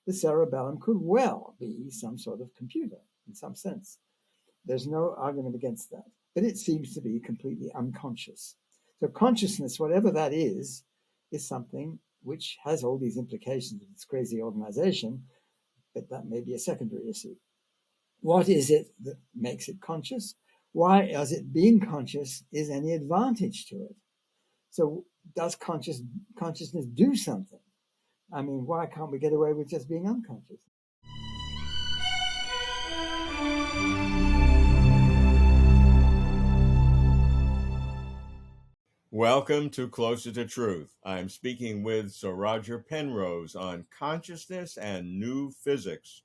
the cerebellum could well be some sort of computer in some sense. There's no argument against that. But it seems to be completely unconscious. So consciousness, whatever that is something which has all these implications of this crazy organization, but that may be a secondary issue. What is it that makes it conscious? Why does it being conscious is any advantage to it? So does consciousness do something? I mean, why can't we get away with just being unconscious? Welcome to Closer to Truth. I'm speaking with Sir Roger Penrose on consciousness and new physics.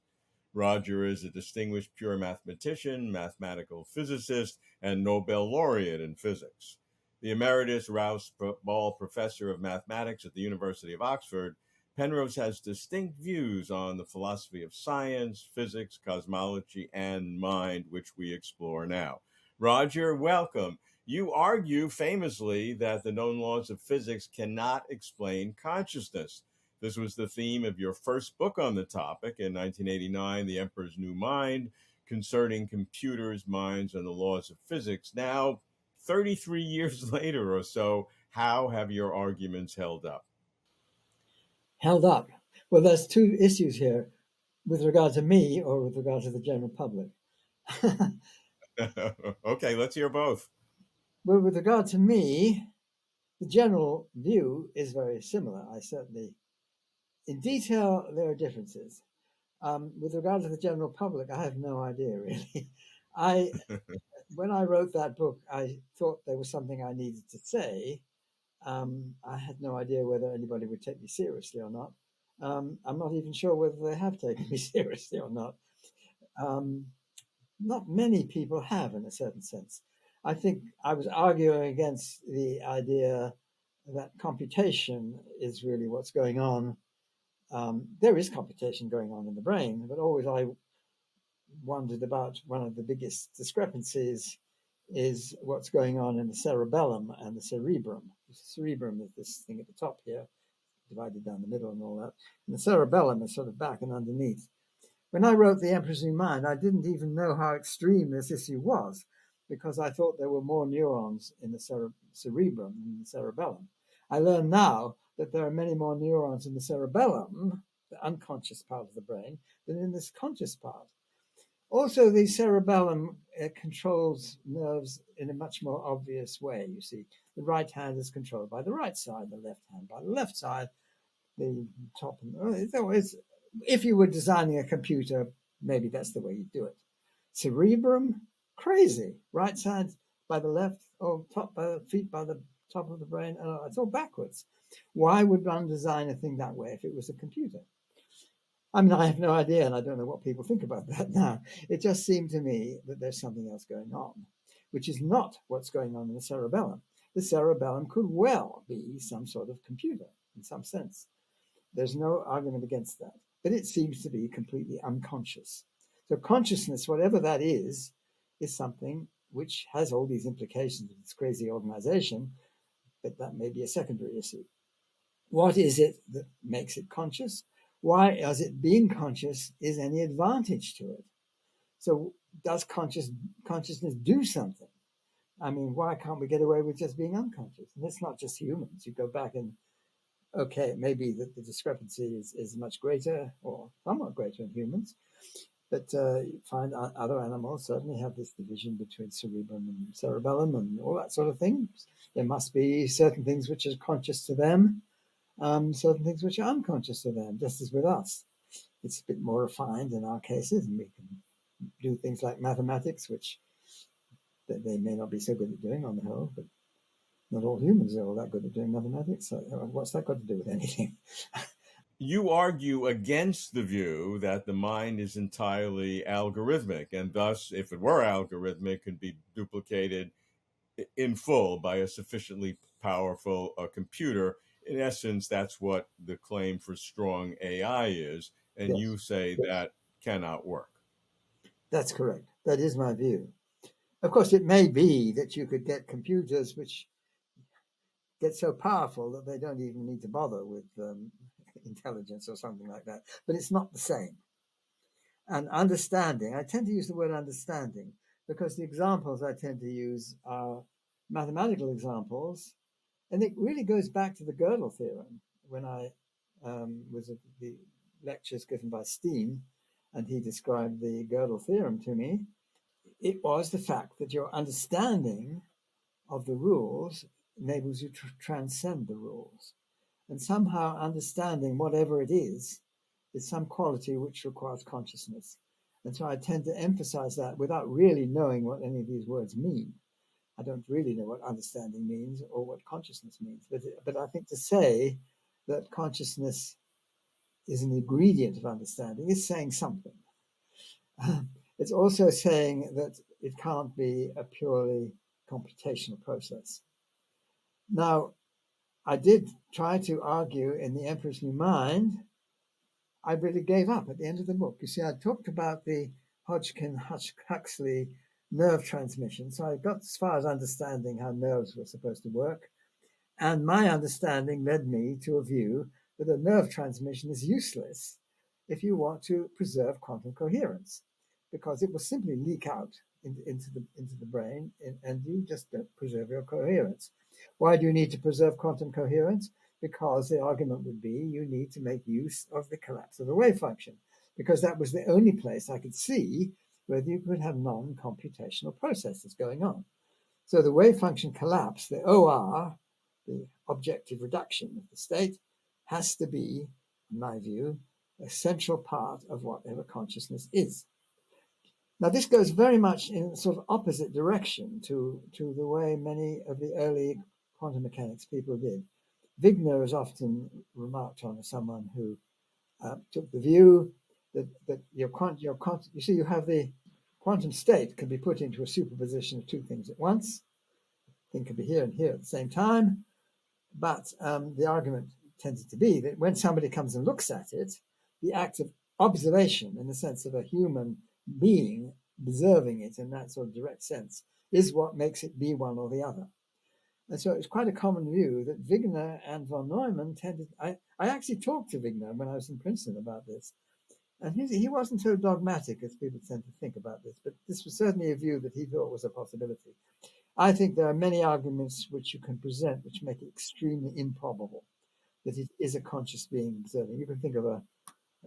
Roger is a distinguished pure mathematician, mathematical physicist, and Nobel laureate in physics. The Emeritus Rouse Ball Professor of Mathematics at the University of Oxford, Penrose has distinct views on the philosophy of science, physics, cosmology, and mind, which we explore now. Roger, welcome. You argue famously that the known laws of physics cannot explain consciousness. This was the theme of your first book on the topic in 1989, The Emperor's New Mind, concerning computers, minds, and the laws of physics. Now, 33 years later or so, how have your arguments held up? Held up? Well, there's two issues here with regard to me or with regard to the general public. Okay, let's hear both. Well, with regard to me, the general view is very similar. In detail, there are differences. With regard to the general public, I have no idea really. When I wrote that book, I thought there was something I needed to say. I had no idea whether anybody would take me seriously or not. I'm not even sure whether they have taken me seriously or not. Not many people have, in a certain sense. I think I was arguing against the idea that computation is really what's going on. There is computation going on in the brain, but always I wondered about one of the biggest discrepancies is what's going on in the cerebellum and the cerebrum. The cerebrum is this thing at the top here, divided down the middle and all that. And the cerebellum is sort of back and underneath. When I wrote The Emperor's New Mind, I didn't even know how extreme this issue was because I thought there were more neurons in the cerebrum than in the cerebellum. I learn now that there are many more neurons in the cerebellum, the unconscious part of the brain, than in this conscious part. Also, the cerebellum controls nerves in a much more obvious way. You see, the right hand is controlled by the right side, the left hand by the left side, the top. If you were designing a computer, maybe that's the way you do it. Cerebrum, crazy. Right side by the left, or top by the feet by the top of the brain. It's all backwards. Why would one design a thing that way if it was a computer? I mean, I have no idea, and I don't know what people think about that now. It just seemed to me that there's something else going on, which is not what's going on in the cerebellum. The cerebellum could well be some sort of computer in some sense. There's no argument against that. But it seems to be completely unconscious. So consciousness, whatever that is something which has all these implications of this crazy organization, but that may be a secondary issue. What is it that makes it conscious? Why does it being conscious is any advantage to it? So does consciousness do something? I mean, why can't we get away with just being unconscious? And it's not just humans. You go back and, okay, maybe the discrepancy is much greater or somewhat greater in humans, but you find other animals certainly have this division between cerebrum and cerebellum and all that sort of thing. There must be certain things which are conscious to them, certain things which are unconscious to them, just as with us. It's a bit more refined in our cases, and we can do things like mathematics, which they may not be so good at doing on the whole, but not all humans are all that good at doing mathematics. So what's that got to do with anything? You argue against the view that the mind is entirely algorithmic, and thus, if it were algorithmic, could be duplicated in full by a sufficiently powerful computer. In essence, that's what the claim for Strong A.I. is, and Yes. you say that cannot work. That's correct. That is my view. Of course, it may be that you could get computers which get so powerful that they don't even need to bother with intelligence or something like that, but it's not the same. And understanding, I tend to use the word understanding because the examples I tend to use are mathematical examples, and it really goes back to the Gödel theorem. When I was at the lectures given by Steen, and he described the Gödel theorem to me, it was the fact that your understanding of the rules enables you to transcend the rules. And somehow understanding whatever it is some quality which requires consciousness. And so I tend to emphasize that without really knowing what any of these words mean. I don't really know what understanding means or what consciousness means. But I think to say that consciousness is an ingredient of understanding is saying something. It's also saying that it can't be a purely computational process. Now, I did try to argue in The Emperor's New Mind. I really gave up at the end of the book. You see, I talked about the Hodgkin-Huxley nerve transmission. So I got as far as understanding how nerves were supposed to work. And my understanding led me to a view that a nerve transmission is useless if you want to preserve quantum coherence, because it will simply leak out into the brain, and you just don't preserve your coherence. Why do you need to preserve quantum coherence? Because the argument would be you need to make use of the collapse of the wave function, because that was the only place I could see whether you could have non-computational processes going on. So the wave function collapse, the OR, the objective reduction of the state, has to be, in my view, a central part of whatever consciousness is. Now, this goes very much in sort of opposite direction to the way many of the early quantum mechanics people did. Wigner is often remarked on as someone who took the view that you see, you have the quantum state can be put into a superposition of two things at once. Thing can be here and here at the same time. But the argument tended to be that when somebody comes and looks at it, the act of observation, in the sense of a human being observing it in that sort of direct sense, is what makes it be one or the other. And so it's quite a common view that Wigner and von Neumann tended. I actually talked to Wigner when I was in Princeton about this, and he wasn't so dogmatic as people tend to think about this, but this was certainly a view that he thought was a possibility. I think there are many arguments which you can present which make it extremely improbable that it is a conscious being observing. You can think of a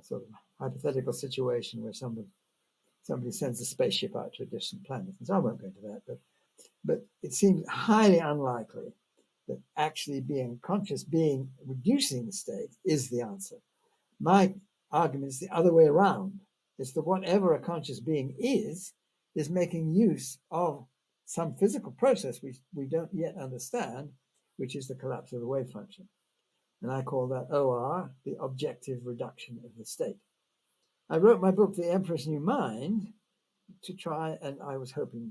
sort of hypothetical situation where somebody sends a spaceship out to a distant planet, and so I won't go into that, but it seems highly unlikely that actually being a conscious being reducing the state is the answer. My argument is the other way around. It's that whatever a conscious being is making use of some physical process we don't yet understand, which is the collapse of the wave function. And I call that OR, the objective reduction of the state. I wrote my book, The Emperor's New Mind, to try, and I was hoping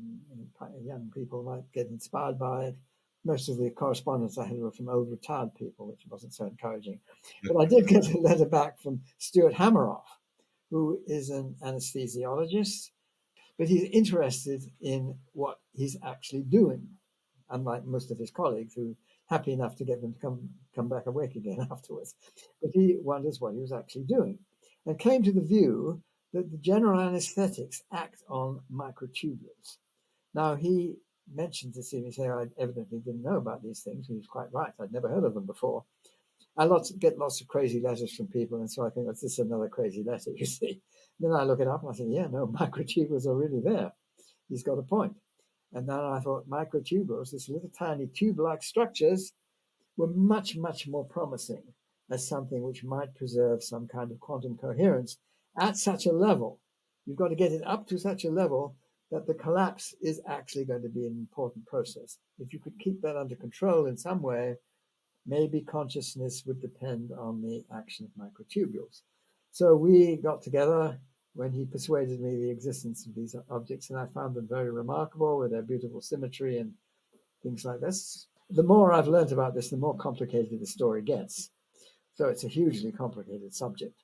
young people might get inspired by it. Most of the correspondence I had were from old retired people, which wasn't so encouraging. But I did get a letter back from Stuart Hameroff, who is an anesthesiologist, but he's interested in what he's actually doing, unlike most of his colleagues who are happy enough to get them to come back awake again afterwards. But he wonders what he was actually doing, and came to the view that the general anesthetics act on microtubules. Now, he mentioned to me, say I evidently didn't know about these things. He was quite right. I'd never heard of them before. I get lots of crazy letters from people, and so I think, this is another crazy letter, you see. Then I look it up, and I say, yeah, no, microtubules are really there. He's got a point. And then I thought microtubules, these little tiny tube-like structures, were much, much more promising as something which might preserve some kind of quantum coherence at such a level. You've got to get it up to such a level that the collapse is actually going to be an important process. If you could keep that under control in some way, maybe consciousness would depend on the action of microtubules. So we got together when he persuaded me the existence of these objects, and I found them very remarkable with their beautiful symmetry and things like this. The more I've learned about this, the more complicated the story gets. So it's a hugely complicated subject.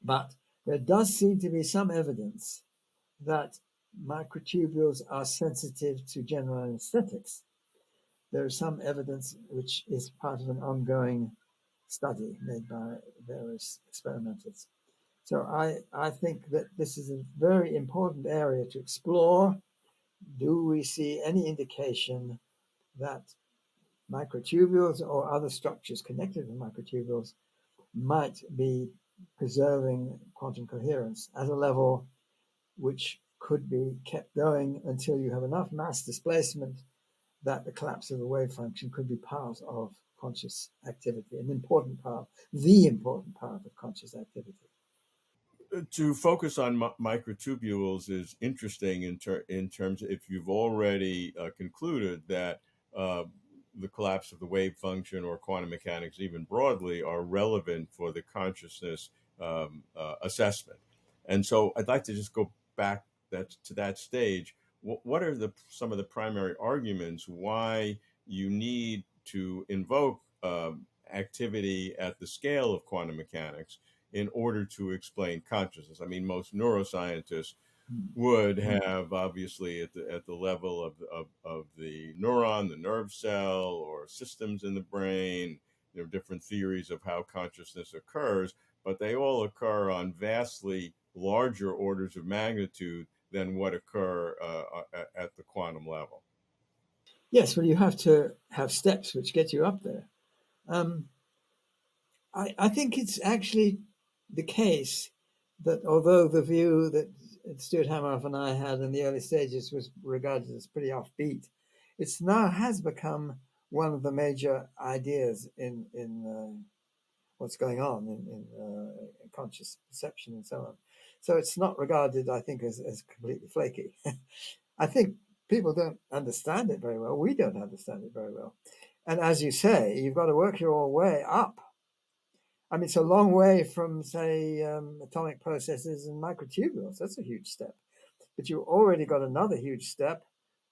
But there does seem to be some evidence that microtubules are sensitive to general anesthetics. There is some evidence which is part of an ongoing study made by various experimenters. So I think that this is a very important area to explore. Do we see any indication that microtubules or other structures connected with microtubules might be preserving quantum coherence at a level which could be kept going until you have enough mass displacement that the collapse of the wave function could be part of conscious activity, an important part, the important part of conscious activity. To focus on microtubules is interesting in terms of if you've already concluded that uh, the collapse of the wave function or quantum mechanics, even broadly, are relevant for the consciousness assessment. And so I'd like to just go back to that stage. What are some of the primary arguments why you need to invoke activity at the scale of quantum mechanics in order to explain consciousness? I mean, most neuroscientists would have obviously at the level of the neuron, the nerve cell, or systems in the brain. There are different theories of how consciousness occurs, but they all occur on vastly larger orders of magnitude than what occur at the quantum level. Yes, well, you have to have steps which get you up there. Um, I think it's actually the case that although the view that Stuart Hameroff and I had in the early stages was regarded as pretty offbeat, it's now has become one of the major ideas in what's going on in conscious perception and so on. So it's not regarded, I think, as completely flaky. I think people don't understand it very well. We don't understand it very well. And as you say, you've got to work your way up. I mean, it's a long way from, say, atomic processes and microtubules. That's a huge step. But you already got another huge step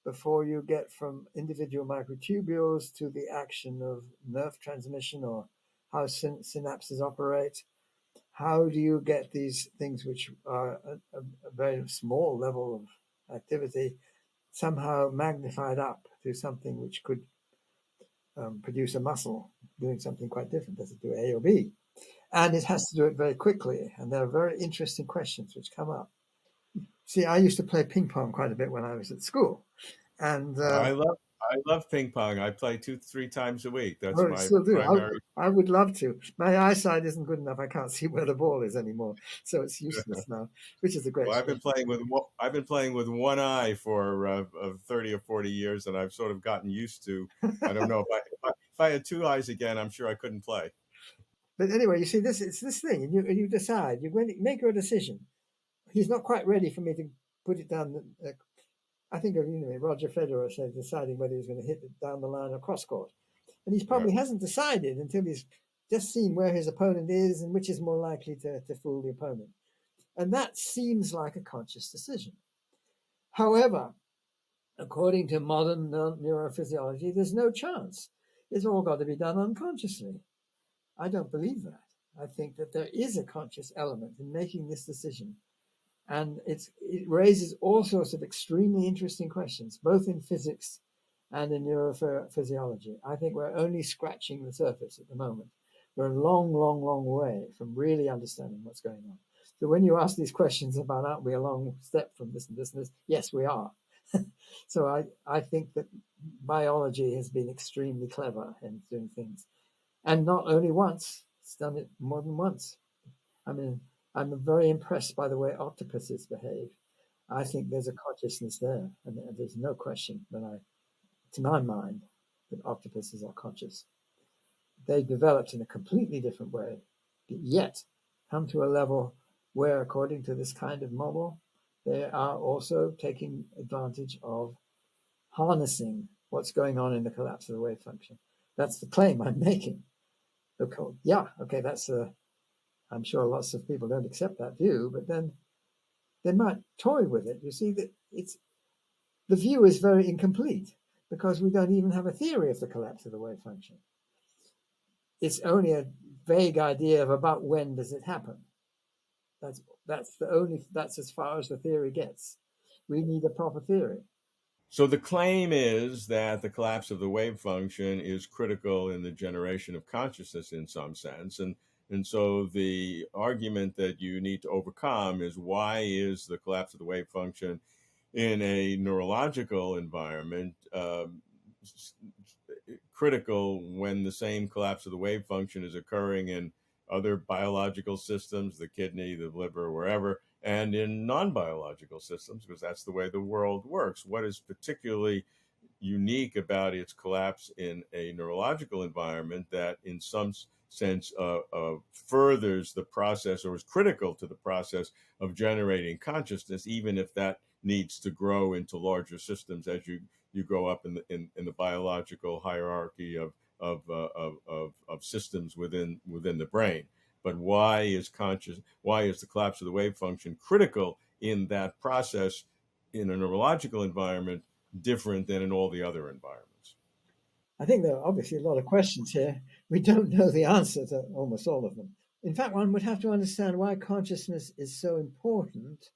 before you get from individual microtubules to the action of nerve transmission or how synapses operate. How do you get these things which are a very small level of activity somehow magnified up to something which could produce a muscle doing something quite different? Does it do A or B? And it has to do it very quickly. And there are very interesting questions which come up. See, I used to play ping pong quite a bit when I was at school. And I love ping pong. I play 2 3 times a week. That's I my still do. primary. I would love to. My eyesight isn't good enough. I can't see where the ball is anymore. So it's useless now, which is a great Well, shame. I've been playing with one eye for 30 or 40 years, and I've sort of gotten used to. I don't know if I had two eyes again, I'm sure I couldn't play. But anyway, you see, it's this thing, and you decide. You make your decision. He's not quite ready for me to put it down. I think of Roger Federer said deciding whether he's going to hit it down the line or cross court, and he Yeah. probably hasn't decided until he's just seen where his opponent is and which is more likely to fool the opponent. And that seems like a conscious decision. However, according to modern neurophysiology, there's no chance. It's all got to be done unconsciously. I don't believe that. I think that there is a conscious element in making this decision. And it raises all sorts of extremely interesting questions, both in physics and in neurophysiology. I think we're only scratching the surface at the moment. We're a long, long, long way from really understanding what's going on. So when you ask these questions about aren't we a long step from this and this and this, yes, we are. So I think that biology has been extremely clever in doing things. And not only once, it's done it more than once. I mean, I'm very impressed by the way octopuses behave. I think there's a consciousness there, and there's no question to my mind, that octopuses are conscious. They developed in a completely different way, but yet come to a level where, according to this kind of model, they are also taking advantage of harnessing what's going on in the collapse of the wave function. That's the claim I'm making. Okay, yeah, okay, I'm sure lots of people don't accept that view, but then they might toy with it. You see that the view is very incomplete because we don't even have a theory of the collapse of the wave function. It's only a vague idea of about when does it happen. That's as far as the theory gets. We need a proper theory. So the claim is that the collapse of the wave function is critical in the generation of consciousness in some sense. And so the argument that you need to overcome is, why is the collapse of the wave function in a neurological environment critical when the same collapse of the wave function is occurring in other biological systems, the kidney, the liver, wherever, and in non-biological systems, because that's the way the world works. What is particularly unique about its collapse in a neurological environment that in some sense furthers the process, or is critical to the process of generating consciousness, even if that needs to grow into larger systems as you go up in the biological hierarchy of systems within the brain. But why is the collapse of the wave function critical in that process in a neurological environment, different than in all the other environments? I think there are obviously a lot of questions here. We don't know the answer to almost all of them. In fact, one would have to understand why consciousness is so important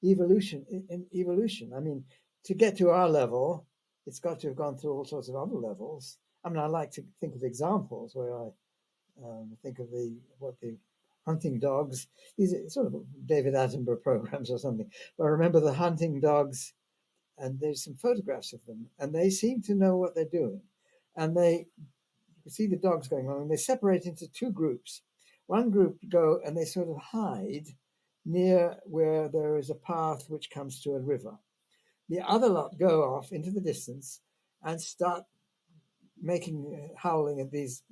in evolution. I mean, to get to our level, it's got to have gone through all sorts of other levels. I mean, I like to think of examples where I think of the hunting dogs. These are sort of David Attenborough programs or something. But I remember the hunting dogs, and there's some photographs of them, and they seem to know what they're doing. And you see the dogs going on, and they separate into two groups. One group go and they sort of hide near where there is a path which comes to a river. The other lot go off into the distance and start howling at these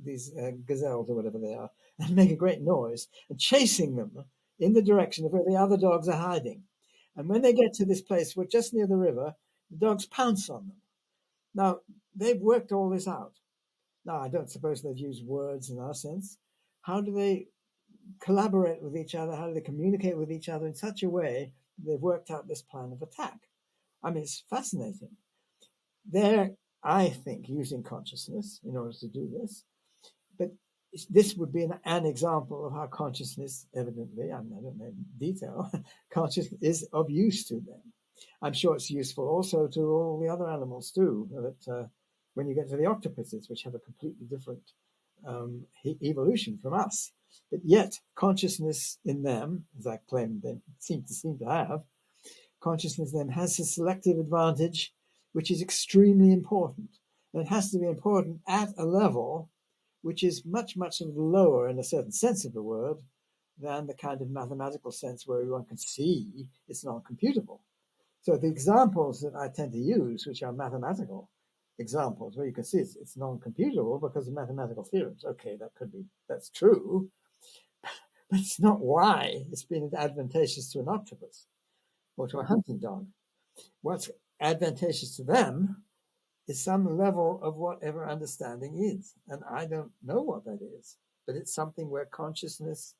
gazelles or whatever they are, and make a great noise and chasing them in the direction of where the other dogs are hiding. And when they get to this place, we're just near the river, the dogs pounce on them. Now, they've worked all this out. Now, I don't suppose they've used words in our sense. How do they collaborate with each other? How do they communicate with each other in such a way they've worked out this plan of attack? I mean, it's fascinating. They're, I think, using consciousness in order to do this. But this would be an example of how consciousness, evidently, I mean, I don't know in detail, consciousness is of use to them. I'm sure it's useful also to all the other animals too, that when you get to the octopuses, which have a completely different evolution from us, but yet consciousness in them, as I claim they seem to have, consciousness in them has a selective advantage, which is extremely important. And it has to be important at a level which is much, much sort of lower in a certain sense of the word than the kind of mathematical sense where one can see it's non-computable. So the examples that I tend to use, which are mathematical examples, where you can see it's non-computable because of mathematical theorems. Okay, that's true, but it's not why it's been advantageous to an octopus or to a hunting dog. What's advantageous to them is some level of whatever understanding is. And I don't know what that is, but it's something where consciousness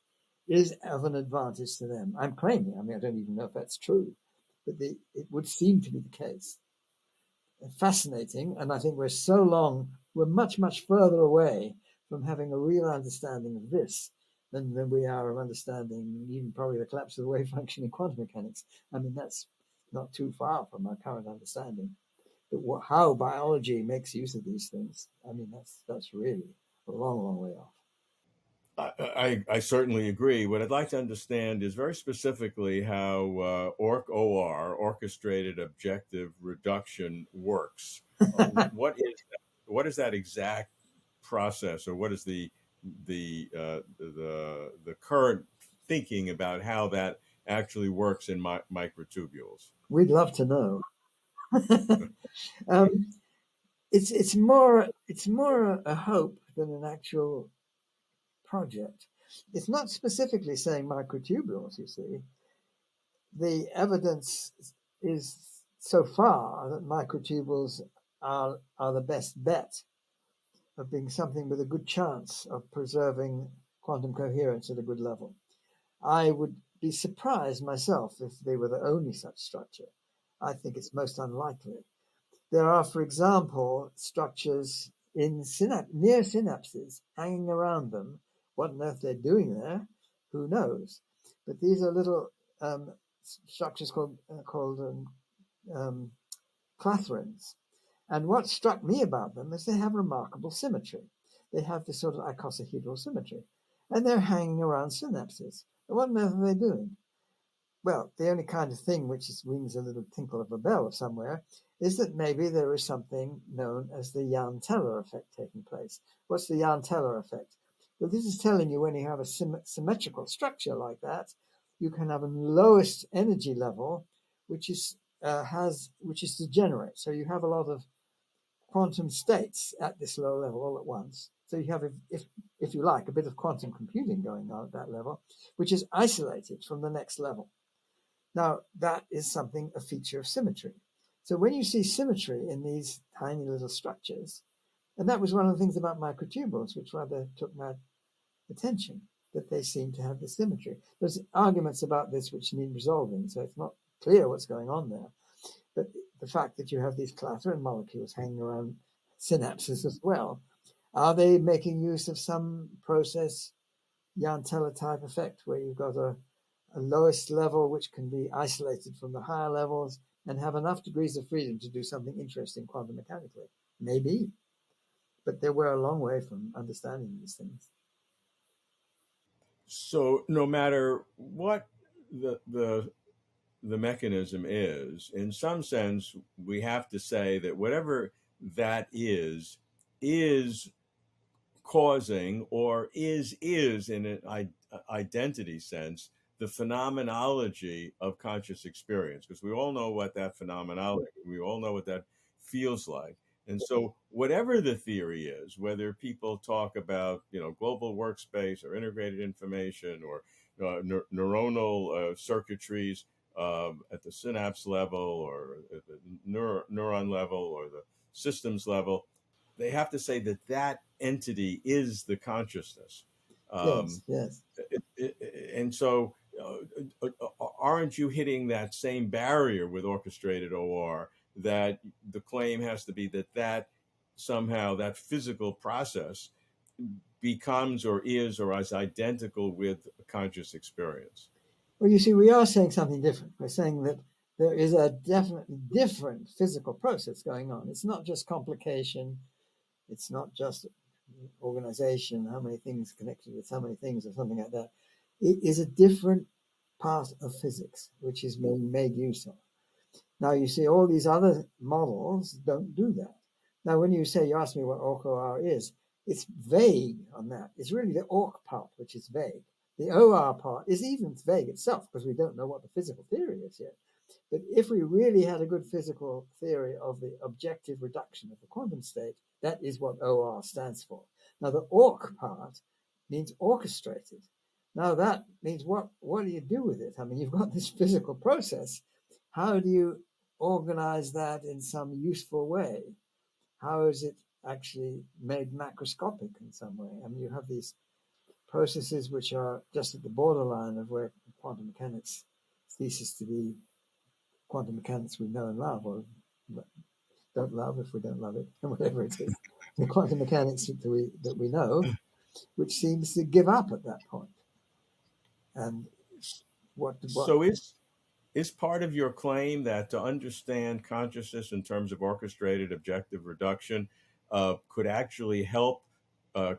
is of an advantage to them. I'm claiming, I mean, I don't even know if that's true, but it would seem to be the case. Fascinating. And I think we're much, much further away from having a real understanding of this than we are of understanding even probably the collapse of the wave function in quantum mechanics. I mean, that's not too far from our current understanding. But how biology makes use of these things, I mean, that's really a long, long way off. I certainly agree. What I'd like to understand is very specifically how orc-or, orchestrated objective reduction, works. What is that exact process, or what is the current thinking about how that actually works in microtubules? We'd love to know. um, it's more a hope than an actual project. It's not specifically saying microtubules, you see. The evidence is so far that microtubules are the best bet of being something with a good chance of preserving quantum coherence at a good level. I would be surprised myself if they were the only such structure. I think it's most unlikely. There are, for example, structures near synapses hanging around them. What on earth they're doing there, who knows? But these are little structures called clathrins. And what struck me about them is they have remarkable symmetry. They have this sort of icosahedral symmetry. And they're hanging around synapses. And what on earth are they doing? Well, the only kind of thing which rings a little tinkle of a bell somewhere is that maybe there is something known as the Jahn-Teller effect taking place. What's the Jahn-Teller effect? Well, this is telling you when you have a symmetrical structure like that, you can have a lowest energy level, which is degenerate. So you have a lot of quantum states at this low level all at once. So you have, if you like, a bit of quantum computing going on at that level, which is isolated from the next level. Now, that is a feature of symmetry. So when you see symmetry in these tiny little structures, and that was one of the things about microtubules, which rather took my attention, that they seem to have the symmetry. There's arguments about this which need resolving, so it's not clear what's going on there. But the fact that you have these clathrin molecules hanging around synapses as well, are they making use of some process, Jahn-Teller type effect, where you've got a lowest level which can be isolated from the higher levels and have enough degrees of freedom to do something interesting quantum mechanically? Maybe. But they were a long way from understanding these things. So no matter what the mechanism is, in some sense, we have to say that whatever that is causing, or is in an identity sense, the phenomenology of conscious experience, because we all know what that phenomenology, we all know what that feels like. And so whatever the theory is, whether people talk about, global workspace or integrated information or neuronal circuitries at the synapse level or at the neuron level or the systems level, they have to say that that entity is the consciousness. Um, Yes. and so, aren't you hitting that same barrier with orchestrated OR, that the claim has to be that somehow that physical process becomes or is or is identical with a conscious experience? Well, you see, we are saying something different. We're saying that there is a definitely different physical process going on. It's not just complication. It's not just organization, how many things connected with how many things or something like that. It is a different part of physics, which is being made use of. Now, you see, all these other models don't do that. Now, when you ask me what orc-or is, it's vague on that. It's really the orc part, which is vague. The OR part is even vague itself because we don't know what the physical theory is yet. But if we really had a good physical theory of the objective reduction of the quantum state, that is what OR stands for. Now, the orc part means orchestrated. Now, that means what do you do with it? I mean, you've got this physical process. How do you organize that in some useful way? How is it actually made macroscopic in some way? I mean, you have these processes which are just at the borderline of where quantum mechanics ceases to be quantum mechanics we know and love, or don't love if we don't love it, whatever it is. The quantum mechanics that we know, which seems to give up at that point. And what So is part of your claim that to understand consciousness in terms of orchestrated objective reduction could actually help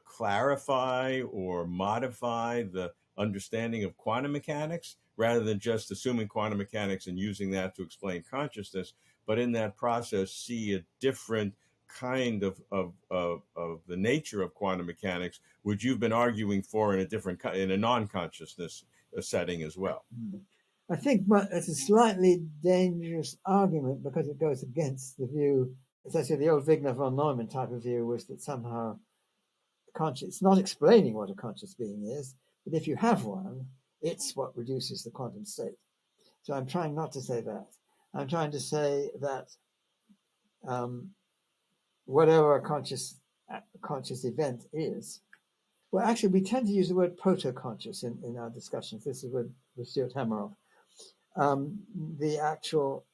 clarify or modify the understanding of quantum mechanics, rather than just assuming quantum mechanics and using that to explain consciousness, but in that process see a different kind of the nature of quantum mechanics, which you've been arguing for in a non-consciousness setting as well? I think it's a slightly dangerous argument because it goes against the view, essentially the old Wigner von Neumann type of view was that somehow conscious, it's not explaining what a conscious being is, but if you have one, it's what reduces the quantum state. So I'm trying not to say that. I'm trying to say that whatever a conscious event is, well, actually, we tend to use the word proto-conscious in our discussions. This is with Stuart Hameroff. The actual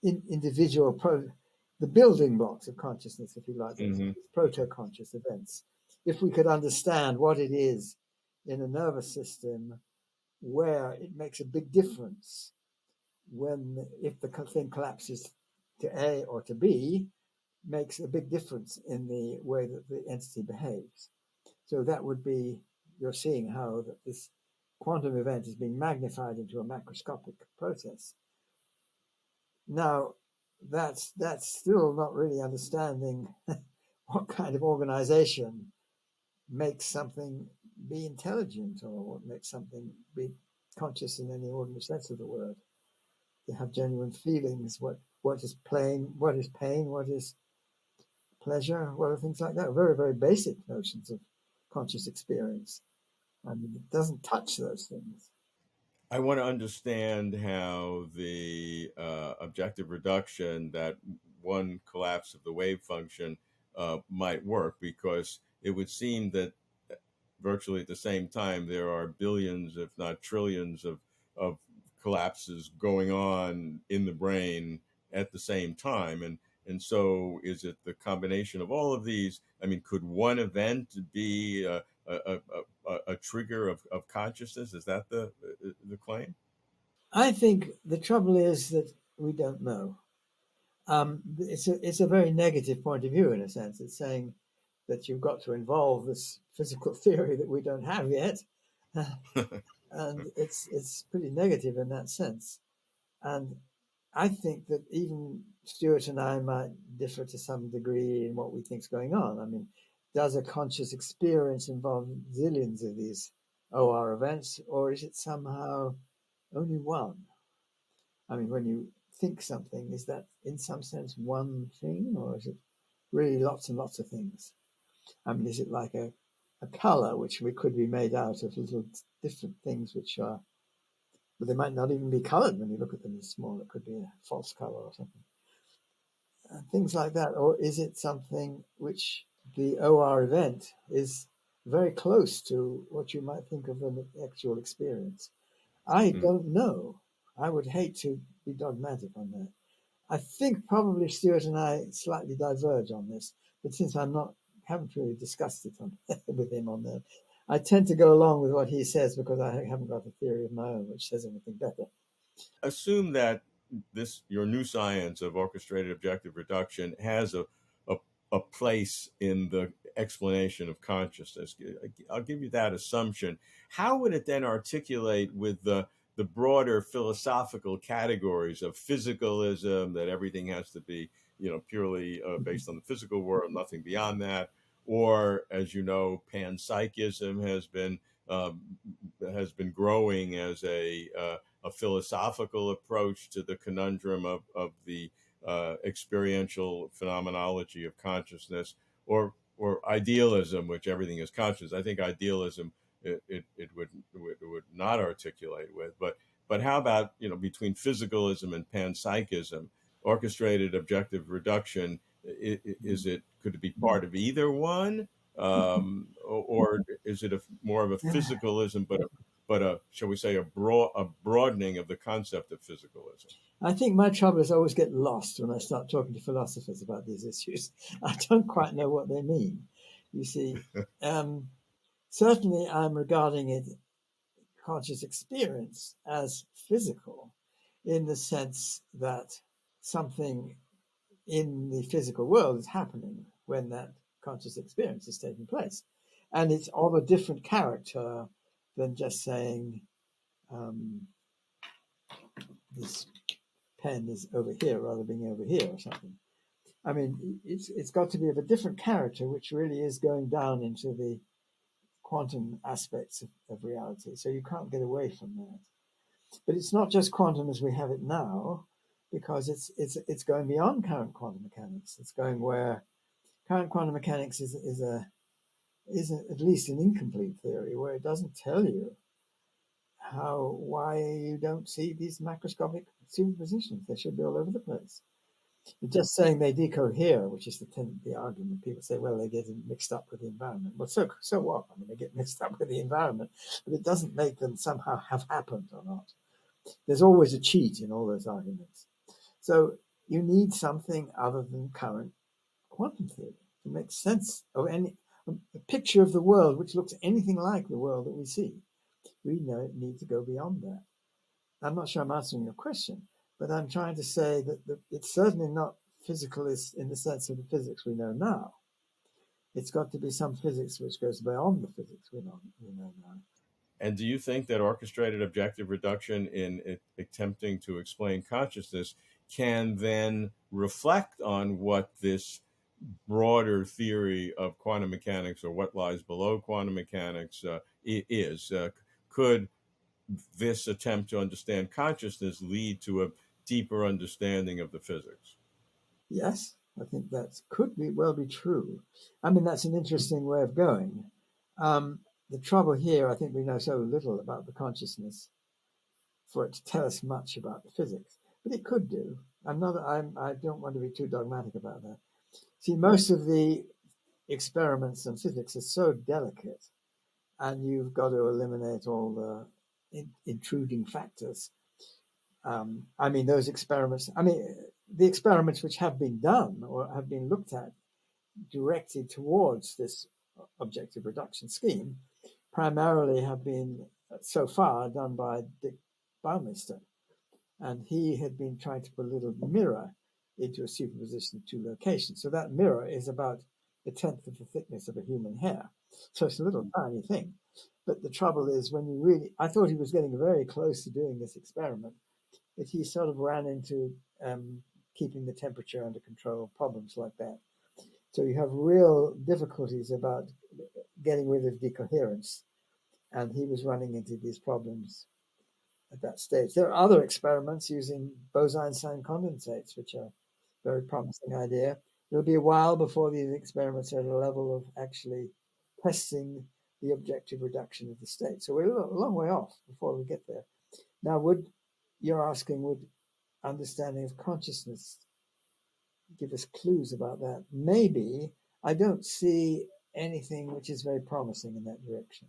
individual, the building blocks of consciousness, if you like, Mm-hmm. proto-conscious events. If we could understand what it is in a nervous system where it makes a big difference if the thing collapses to A or to B makes a big difference in the way that the entity behaves. So that would be, you're seeing how that this quantum event is being magnified into a macroscopic process. Now, that's still not really understanding what kind of organization makes something be intelligent, or what makes something be conscious in any ordinary sense of the word. To have genuine feelings, what is pain, what is pleasure, what are things like that. Very, very basic notions of conscious experience. I mean, it doesn't touch those things. I want to understand how the objective reduction, that one collapse of the wave function, might work, because it would seem that virtually at the same time there are billions, if not trillions, of collapses going on in the brain at the same time. And so is it the combination of all of these? I mean, could one event be a trigger of consciousness? Is that the claim? I think the trouble is that we don't know. It's a very negative point of view in a sense. It's saying that you've got to involve this physical theory that we don't have yet, and it's pretty negative in that sense. And I think that even Stuart and I might differ to some degree in what we think is going on. I mean, does a conscious experience involve zillions of these OR events, or is it somehow only one? I mean, when you think something, is that in some sense one thing, or is it really lots and lots of things? I mean, is it like a color which we could be made out of little different things which are, but they might not even be colored when you look at them as small. It could be a false color or something. Things like that. Or is it something which the OR event is very close to what you might think of an actual experience? I Hmm. don't know. I would hate to be dogmatic on that. I think probably Stuart and I slightly diverge on this, but since haven't really discussed it with him on that, I tend to go along with what he says because I haven't got a theory of my own which says anything better. Assume that this your new science of orchestrated objective reduction has a, a place in the explanation of consciousness. I'll give you that assumption. How would it then articulate with the broader philosophical categories of physicalism, that everything has to be, purely based on the physical world, nothing beyond that, or, as you know, panpsychism um, has been growing as a philosophical approach to the conundrum of the experiential phenomenology of consciousness, or idealism, which everything is conscious. I think idealism it would not articulate with, but how about, between physicalism and panpsychism, orchestrated objective reduction? Is it, could it be part of either one, or is it more of a physicalism, but shall we say, a broadening of the concept of physicalism? I think my trouble is I always get lost when I start talking to philosophers about these issues. I don't quite know what they mean. You see, um, certainly I'm regarding it, conscious experience, as physical in the sense that something in the physical world is happening when that conscious experience is taking place. And it's of a different character than just saying, um, this pen is over here rather than being over here or something. I mean, it's got to be of a different character, which really is going down into the quantum aspects of reality. So you can't get away from that. But it's not just quantum as we have it now, because it's going beyond current quantum mechanics. It's going where current quantum mechanics is at least an incomplete theory, where it doesn't tell you why you don't see these macroscopic superpositions. They should be all over the place. Just saying they decohere, which is the argument. People say, well, they get mixed up with the environment. Well, so what? I mean, they get mixed up with the environment, but it doesn't make them somehow have happened or not. There's always a cheat in all those arguments. So you need something other than current quantum theory to make sense of a picture of the world which looks anything like the world that we see. We need to go beyond that. I'm not sure I'm answering your question, But I'm trying to say that it's certainly not physicalist in the sense of the physics we know now. It's got to be some physics which goes beyond the physics we know now. And do you think that orchestrated objective reduction in attempting to explain consciousness can then reflect on what this broader theory of quantum mechanics, or what lies below quantum mechanics, is? Could this attempt to understand consciousness lead to a deeper understanding of the physics? Yes, I think that could well be true. I mean, that's an interesting way of going. The trouble here, I think we know so little about the consciousness for it to tell us much about the physics, but it could do. I don't want to be too dogmatic about that. See, most of the experiments in physics are so delicate, and you've got to eliminate all the intruding factors. I mean, those experiments, I mean, the experiments which have been done or have been looked at directed towards this objective reduction scheme primarily have been so far done by Dick Baumeister. And he had been trying to put a little mirror into a superposition of two locations. So that mirror is about a tenth of the thickness of a human hair. So it's a little tiny thing. But the trouble is, when you really, I thought he was getting very close to doing this experiment, but he sort of ran into keeping the temperature under control, problems like that. So you have real difficulties about getting rid of decoherence. And he was running into these problems at that stage. There are other experiments using Bose-Einstein condensates, which are a very promising idea. It'll be a while before these experiments are at a level of actually testing the objective reduction of the state. So we're a long way off before we get there. Now, you're asking, would understanding of consciousness give us clues about that? Maybe. I don't see anything which is very promising in that direction,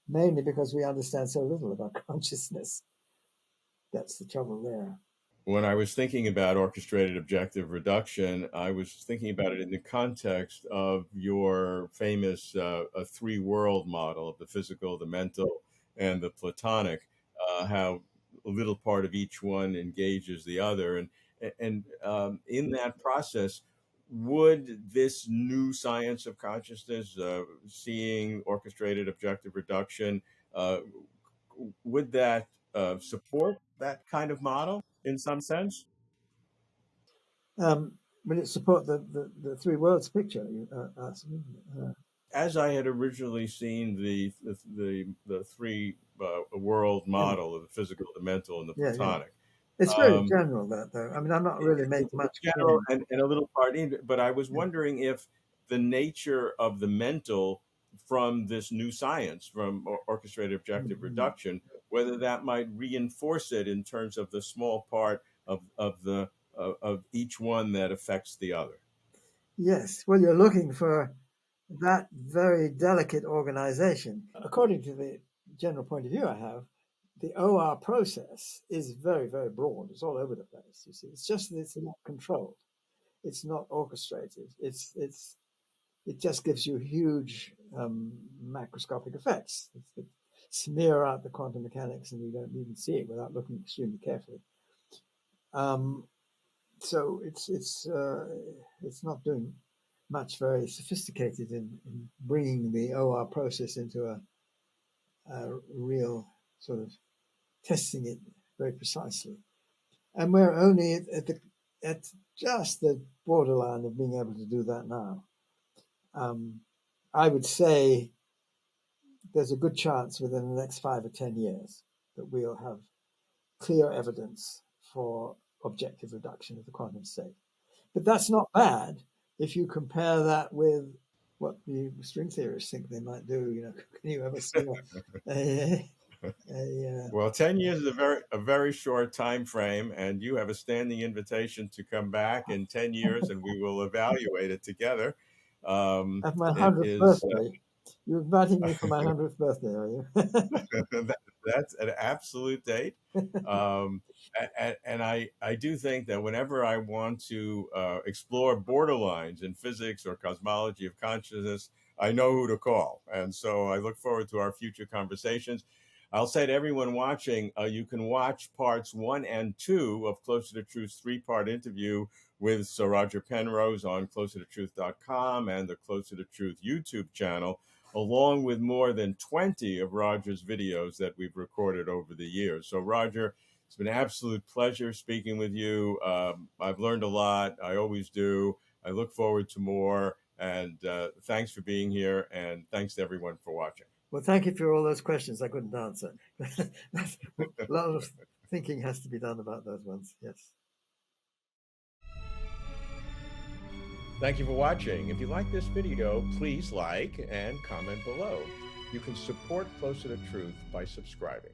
mainly because we understand so little about consciousness. That's the trouble there. When I was thinking about orchestrated objective reduction, I was thinking about it in the context of your famous a three world model of the physical, the mental, and the Platonic, how a little part of each one engages the other. And in that process, would this new science of consciousness, seeing orchestrated objective reduction, uh, would that support that kind of model in some sense? Um, will it support the three worlds picture you asked me? As I had originally seen the three world Yeah, model of the physical, the mental, and the yeah. Platonic. It's very Um, general, that though. I mean, I'm not really making it's much general claim. and a little part in, but I was Yeah. wondering if the nature of the mental from this new science, from orchestrated objective Mm-hmm. reduction, whether that might reinforce it in terms of the small part of each one that affects the other. Yes. Well, you're looking for that very delicate organization. According to the general point of view I have, the OR process is very, very broad. It's all over the place. You see, it's just that it's not controlled. It's not orchestrated. It just gives you huge macroscopic effects that smear out the quantum mechanics, and you don't even see it without looking extremely carefully. Um, so it's not doing much very sophisticated in bringing the OR process into a real sort of testing it very precisely. And we're only at just the borderline of being able to do that now. Um, I would say there's a good chance within the next 5 or 10 years that we'll have clear evidence for objective reduction of the quantum state. But that's not bad if you compare that with what the string theorists think they might do. You know, can you ever see a Well, 10 years is a very short time frame, and you have a standing invitation to come back in 10 years, and we will evaluate it together. at my It 100th is birthday? You're inviting me for my 100th birthday, are you? that's an absolute date. Um, and I do think that whenever I want to explore borderlines in physics or cosmology of consciousness, I know who to call. And so I look forward to our future conversations. I'll say to everyone watching, you can watch parts 1 and 2 of Closer to Truth's 3-part interview with Sir Roger Penrose on closertotruth.com and the Closer to Truth YouTube channel, along with more than 20 of Roger's videos that we've recorded over the years. So, Roger, it's been an absolute pleasure speaking with you. I've learned a lot. I always do. I look forward to more. And thanks for being here. And thanks to everyone for watching. Well, thank you for all those questions I couldn't answer. A lot of thinking has to be done about those ones, yes. Thank you for watching. If you like this video, please like and comment below. You can support Closer to Truth by subscribing.